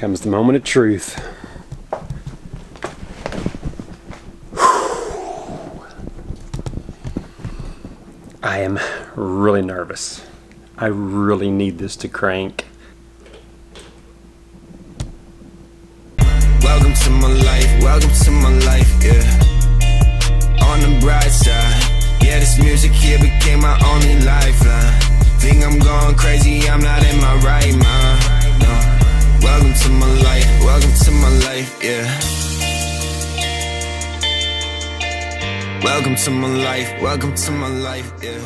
Comes the moment of truth. I am really nervous. I really need this to crank. Welcome to my life, yeah. On the bright side, yeah, this music here became my only lifeline. Think I'm going crazy, I'm not in my right mind, no. Welcome to my life, yeah. Welcome to my life, yeah.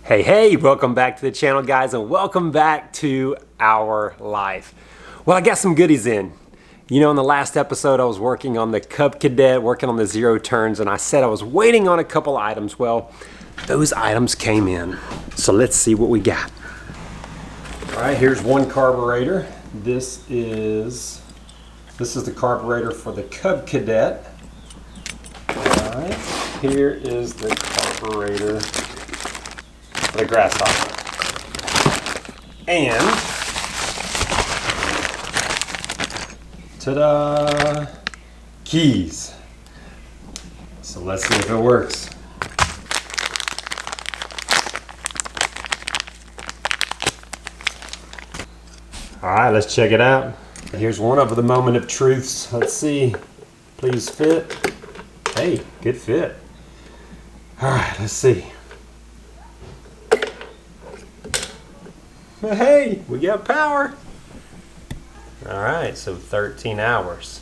Hey, welcome back to the channel, guys, and welcome back to our life. Well, I got some goodies in. You know, in the last episode, I was working on the Cub Cadet, working on the 0 turns, and I said I was waiting on a couple items. Well, those items came in. So let's see what we got. All right, here's one carburetor. This is the carburetor for the Cub Cadet. All right, here is the carburetor for the Grasshopper. And ta-da! Keys. So let's see if it works. All right, let's check it out. Here's one of the moment of truths. Let's see. Please fit. Hey, good fit. All right, let's see. Hey, we got power. All right, so 13 hours,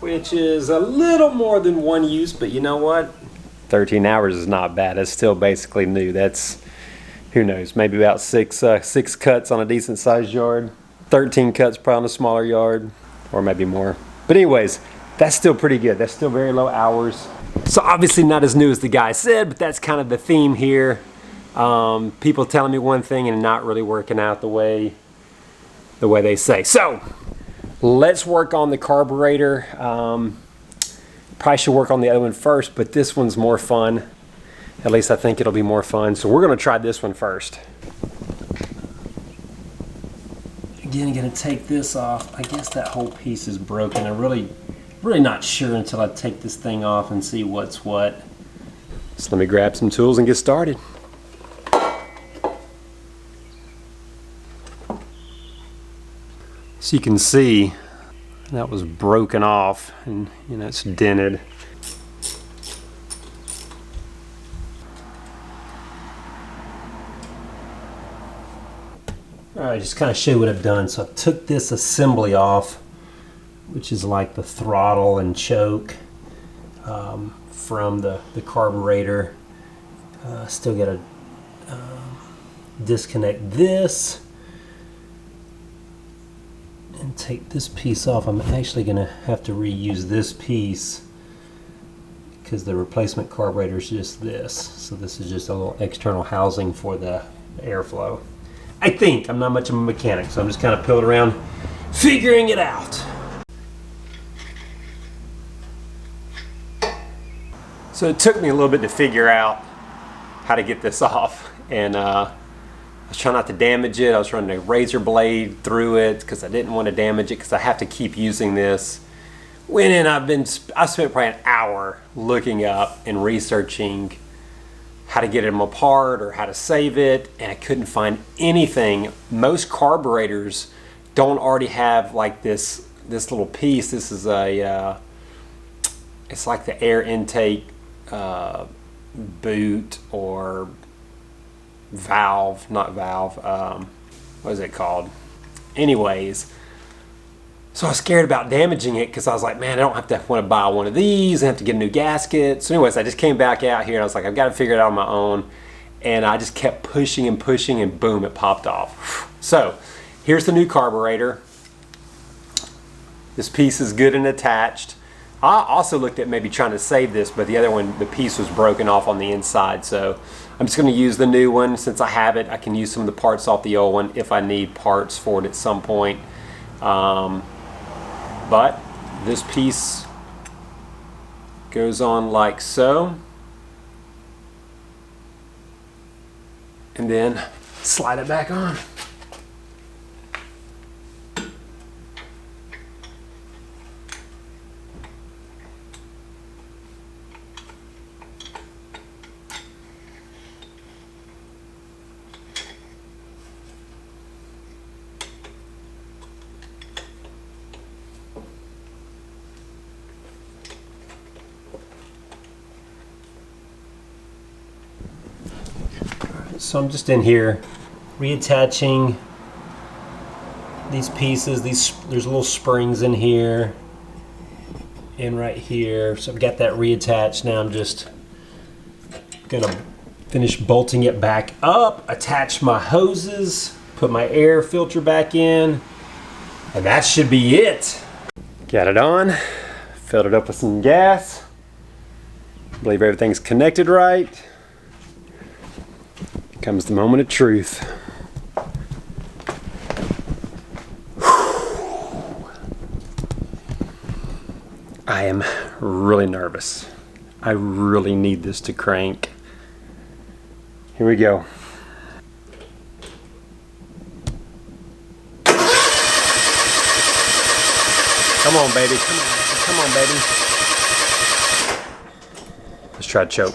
which is a little more than one use, but you know what? 13 hours is not bad. It's still basically new. That's, who knows, maybe about six cuts on a decent sized yard. 13 cuts probably on a smaller yard, or maybe more. But anyways, that's still pretty good. That's still very low hours. So obviously not as new as the guy said, but that's kind of the theme here. People telling me one thing and not really working out the way they say. So let's work on the carburetor. Probably should work on the other one first, but this one's more fun. At least I think it'll be more fun. So we're gonna try this one first. Again, I'm gonna take this off. I guess that whole piece is broken. I'm really not sure until I take this thing off and see what's what. So let me grab some tools and get started. So you can see that was broken off, and you know, it's dented. Alright, just kind of show you what I've done. So I took this assembly off, which is like the throttle and choke from the carburetor. Still got to disconnect this and take this piece off. I'm actually going to have to reuse this piece because the replacement carburetor is just this. So this is just a little external housing for the airflow. I think. I'm not much of a mechanic, so I'm just kind of pilling around figuring it out. So it took me a little bit to figure out how to get this off, and I was trying not to damage it. I was running a razor blade through it because I didn't want to damage it because I have to keep using this. Went in, I spent probably an hour looking up and researching how to get them apart or how to save it, and I couldn't find anything. Most carburetors don't already have like this little piece. This is a it's like the air intake boot or valve, not valve, what is it called? Anyways, so I was scared about damaging it because I was like, man, I don't have to want to buy one of these. I have to get a new gasket. So anyways, I just came back out here and I was like, I've got to figure it out on my own. And I just kept pushing and pushing, and boom, it popped off. So here's the new carburetor. This piece is good and attached. I also looked at maybe trying to save this, but the other one, the piece was broken off on the inside. So I'm just going to use the new one. Since I have it, I can use some of the parts off the old one if I need parts for it at some point. But this piece goes on like so, and then slide it back on. So I'm just in here reattaching these pieces. There's little springs in here and right here. So I've got that reattached. Now I'm just gonna finish bolting it back up, attach my hoses, put my air filter back in, and that should be it. Got it on, filled it up with some gas. Believe everything's connected right. Comes the moment of truth. I am really nervous. I really need this to crank. Here we go. Come on, baby. Come on, baby. Let's try to choke.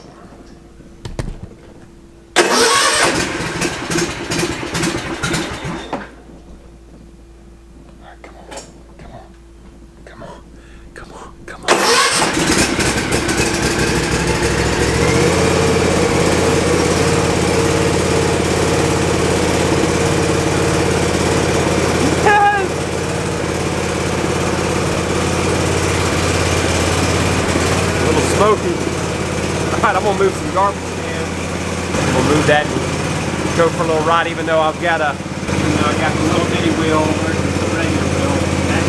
Smoky. Alright, I'm gonna move some garbage cans. We'll move that and go for a little ride, even though I've got a, I got the little bitty wheel versus the regular wheel.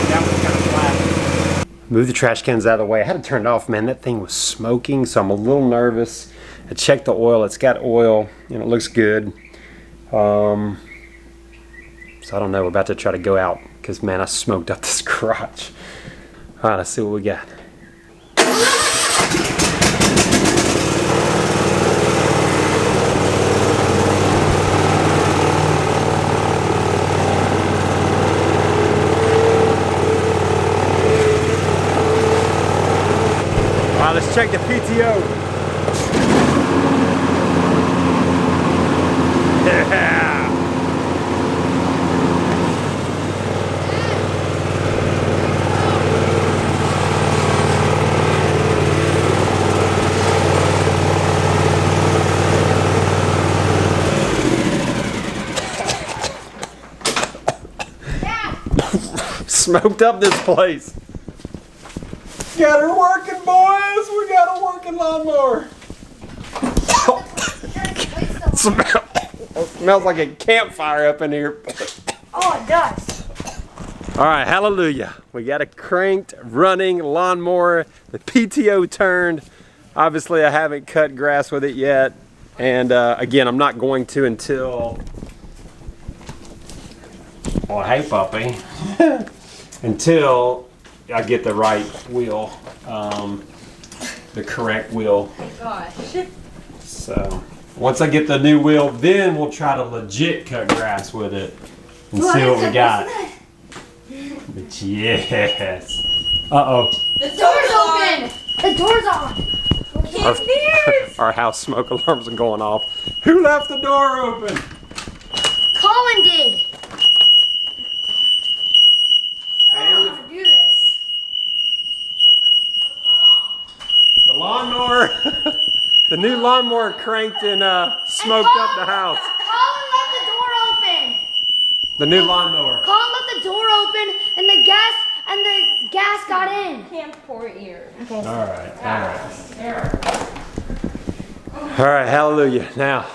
That was kind of flat. Move the trash cans out of the way. I had to turn it off, man. That thing was smoking, so I'm a little nervous. I checked the oil. It's got oil, and it looks good. So I don't know. We're about to try to go out because, man, I smoked up this garage. Alright, let's see what we got. Let's check the PTO. Yeah. Smoked up this place. Got her working, boys. We got a working lawnmower. Smells like a campfire up in here. Oh, it does. All right, hallelujah. We got a cranked, running lawnmower. The PTO turned. Obviously, I haven't cut grass with it yet. And again, I'm not going to until... Well, hey, puppy. Until I get the right wheel, the correct wheel. Oh my gosh. So once I get the new wheel, then we'll try to legit cut grass with it and see what we got. But yes. Uh-oh. The door's open. The door's on. Our house smoke alarms are going off. Who left the door open? Colin did. Do this. The lawnmower, the new lawnmower cranked and smoked up the house. Colin left the door open. The new lawnmower. Colin left the door open and the gas got in. Can't pour ear. Okay. All right. All right, hallelujah. Now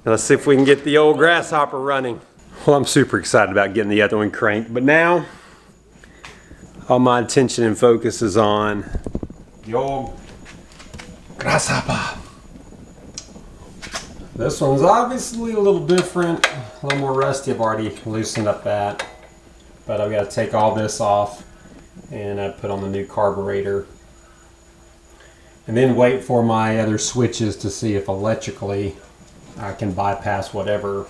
let's see if we can get the old grasshopper running. Well, I'm super excited about getting the other one cranked, but now all my attention and focus is on the old grasshopper. This one's obviously a little different, a little more rusty. I've already loosened up that, but I've got to take all this off and put on the new carburetor. And then wait for my other switches to see if electrically I can bypass whatever's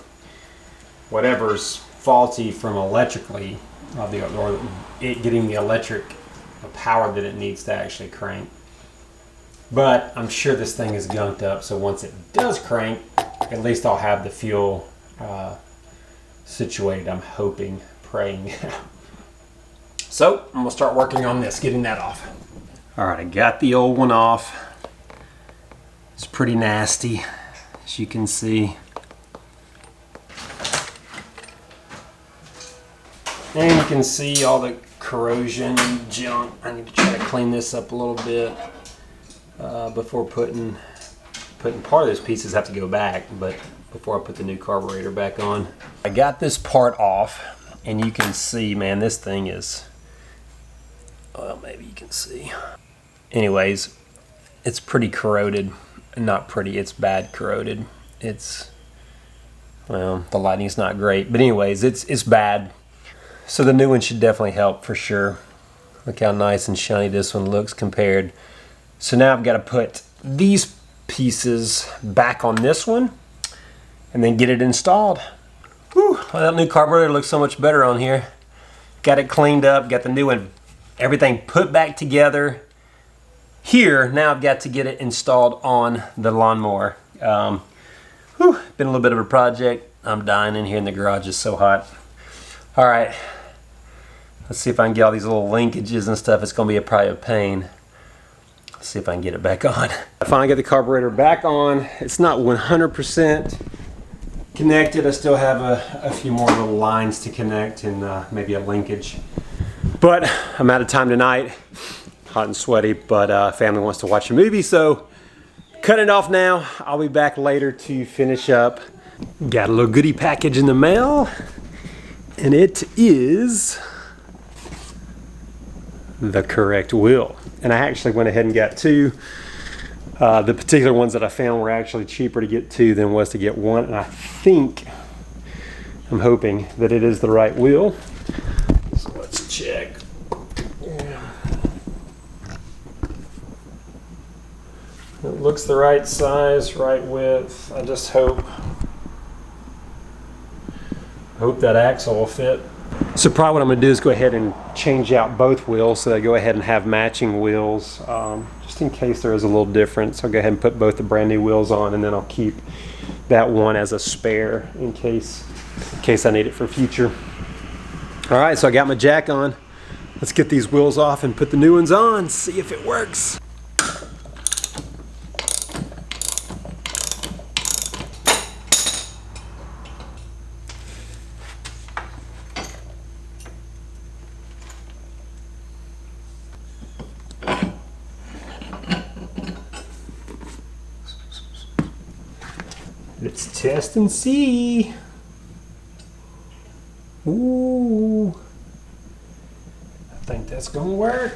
faulty from electrically, or it getting the electric power that it needs to actually crank. But I'm sure this thing is gunked up, so once it does crank, at least I'll have the fuel situated. I'm hoping, praying. So I'm gonna start working on this, getting that off. All right, I got the old one off. It's pretty nasty, as you can see. And you can see all the corrosion and junk. I need to try to clean this up a little bit before putting part of those pieces have to go back, but before I put the new carburetor back on. I got this part off, and you can see, man, this thing is, well, maybe you can see. Anyways, it's pretty corroded. Not pretty, it's bad corroded. It's, well, the lighting's not great, but anyways, it's bad. So the new one should definitely help for sure. Look how nice and shiny this one looks compared. So now I've got to put these pieces back on this one and then get it installed. Whew, well, that new carburetor looks so much better on here. Got it cleaned up, got the new one, everything put back together. Here, now I've got to get it installed on the lawnmower. Been a little bit of a project. I'm dying in here in the garage, it's so hot. All right, let's see if I can get all these little linkages and stuff. It's gonna be probably a pain. Let's see if I can get it back on. I finally got the carburetor back on. It's not 100% connected. I still have a few more little lines to connect and maybe a linkage. But I'm out of time tonight. Hot and sweaty, but family wants to watch a movie, so cut it off now. I'll be back later to finish up. Got a little goodie package in the mail, and it is the correct wheel. And I actually went ahead and got two. The particular ones that I found were actually cheaper to get two than was to get one, and I'm hoping that it is the right wheel. So let's check. It looks the right size, right width. I just hope that axle will fit. So probably what I'm going to do is go ahead and change out both wheels, so I go ahead and have matching wheels, just in case there is a little difference. I'll go ahead and put both the brand new wheels on, and then I'll keep that one as a spare in case I need it for future. All right, so I got my jack on. Let's get these wheels off and put the new ones on, see if it works. Let's test and see. Ooh, I think that's gonna work.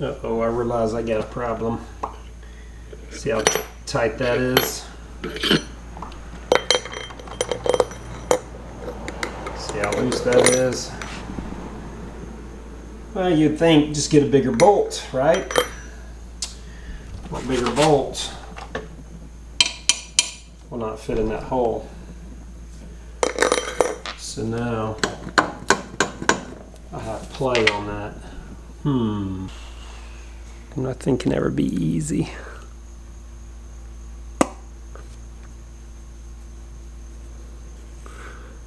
Uh-oh, I realize I got a problem. See how tight that is? See how loose that is? Well, you'd think just get a bigger bolt, right? A bigger bolt will not fit in that hole. So now I have play on that. Nothing can ever be easy.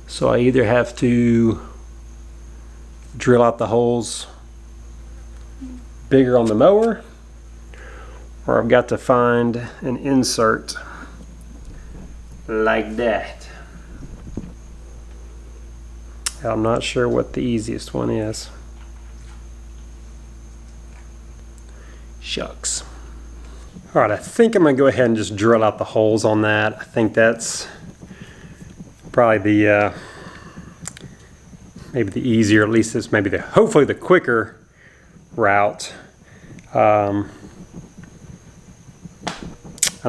So I either have to drill out the holes bigger on the mower, or I've got to find an insert like that. I'm not sure what the easiest one is. Shucks. All right, I think I'm gonna go ahead and just drill out the holes on that. I think that's probably the maybe the easier, at least it's maybe hopefully the quicker route. I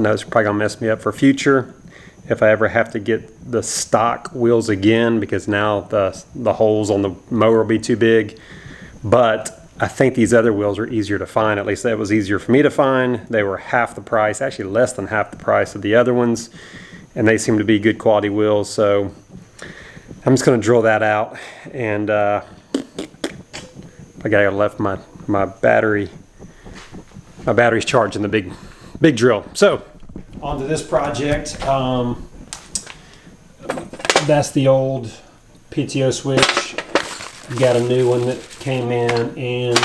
know it's probably gonna mess me up for future if I ever have to get the stock wheels again, because now the holes on the mower will be too big. But I think these other wheels are easier to find. At least that was easier for me to find. They were half the price, actually less than half the price of the other ones, and they seem to be good quality wheels. So I'm just going to drill that out, and I got left my battery. My battery's charging the big drill. So on to this project. That's the old PTO switch. Got a new one that came in, and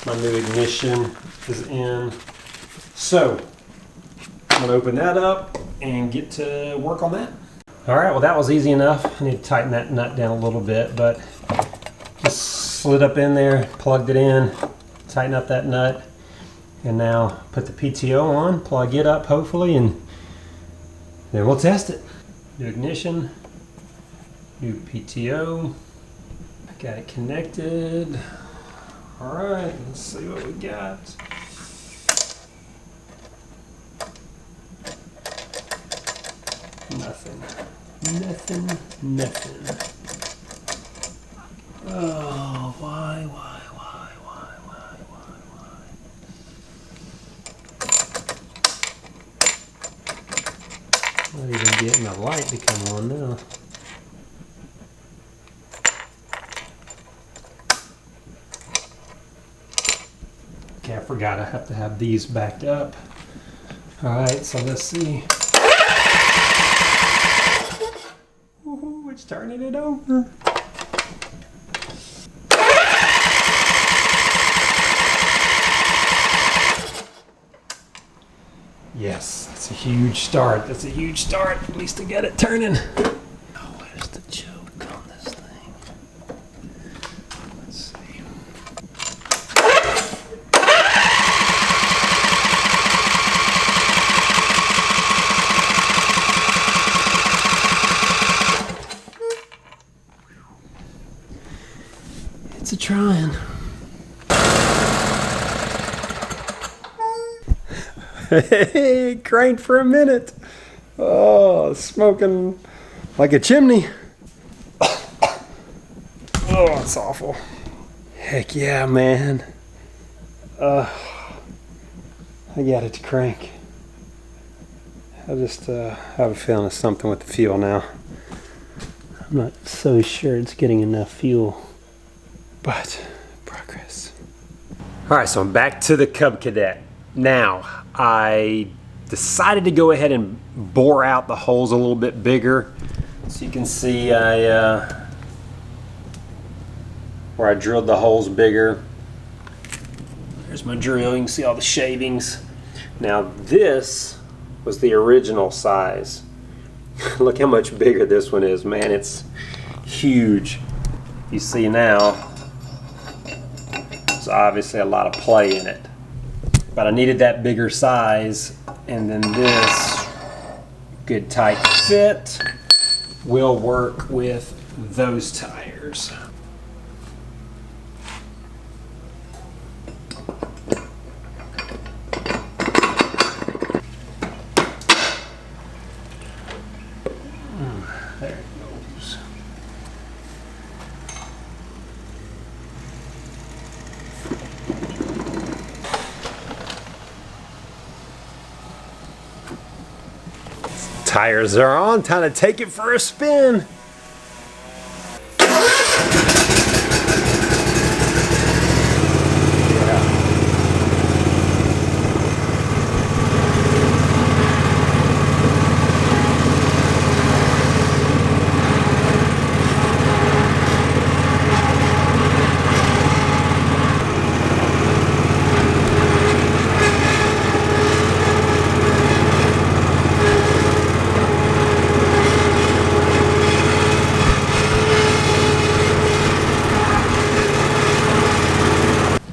my new ignition is in. So I'm gonna open that up and get to work on that. All right, well that was easy enough. I need to tighten that nut down a little bit, but just slid up in there, plugged it in, tighten up that nut, and now put the PTO on, plug it up hopefully, and then we'll test it. New ignition, new PTO. Got it connected. All right, let's see what we got. Nothing. Oh, why? Not even getting the light to come on now. Okay, I forgot I have to have these backed up. All right, so let's see. Ooh, it's turning it over. Yes, that's a huge start. At least I got it turning. Oh, where's the choke on this thing? Let's see. It's a trying. Hey, cranked for a minute. Oh, smoking like a chimney. Oh, it's awful. Heck yeah, man. I got it to crank. I just have a feeling it's something with the fuel now. I'm not so sure it's getting enough fuel, but progress. All right, so I'm back to the Cub Cadet. Now, I decided to go ahead and bore out the holes a little bit bigger. So you can see where I drilled the holes bigger. There's my drill, you can see all the shavings. Now this was the original size. Look how much bigger this one is, man, it's huge. You see now, there's obviously a lot of play in it. But I needed that bigger size, and then this good tight fit will work with those tires. There it goes. Tires are on, time to take it for a spin.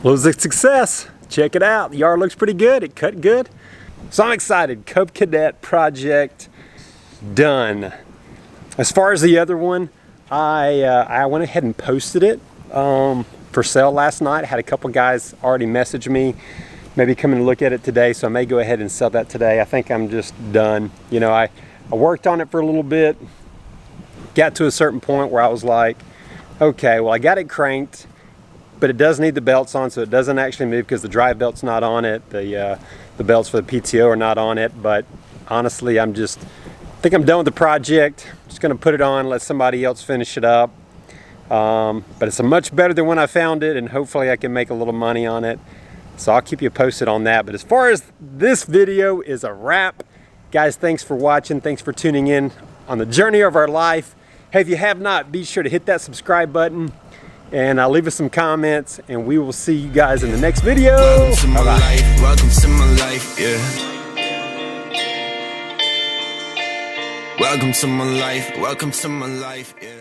Was a success. Check it out. The yard looks pretty good. It cut good. So I'm excited. Cub Cadet project done. As far as the other one, I went ahead and posted it for sale last night. I had a couple guys already message me, maybe come and look at it today, so I may go ahead and sell that today. I think I'm just done. You know, I worked on it for a little bit, got to a certain point where I was like, okay, well I got it cranked, but it does need the belts on, so it doesn't actually move because the drive belt's not on it. The belts for the PTO are not on it, but honestly, I think I'm done with the project. Just gonna put it on, let somebody else finish it up. But it's much better than when I found it, and hopefully I can make a little money on it. So I'll keep you posted on that. But as far as this video is a wrap, guys, thanks for watching. Thanks for tuning in on the journey of our life. Hey, if you have not, be sure to hit that subscribe button. and leave us some comments, and we will see you guys in the next video. Welcome to my Bye-bye. life, welcome to my life, yeah. Welcome to my life, yeah.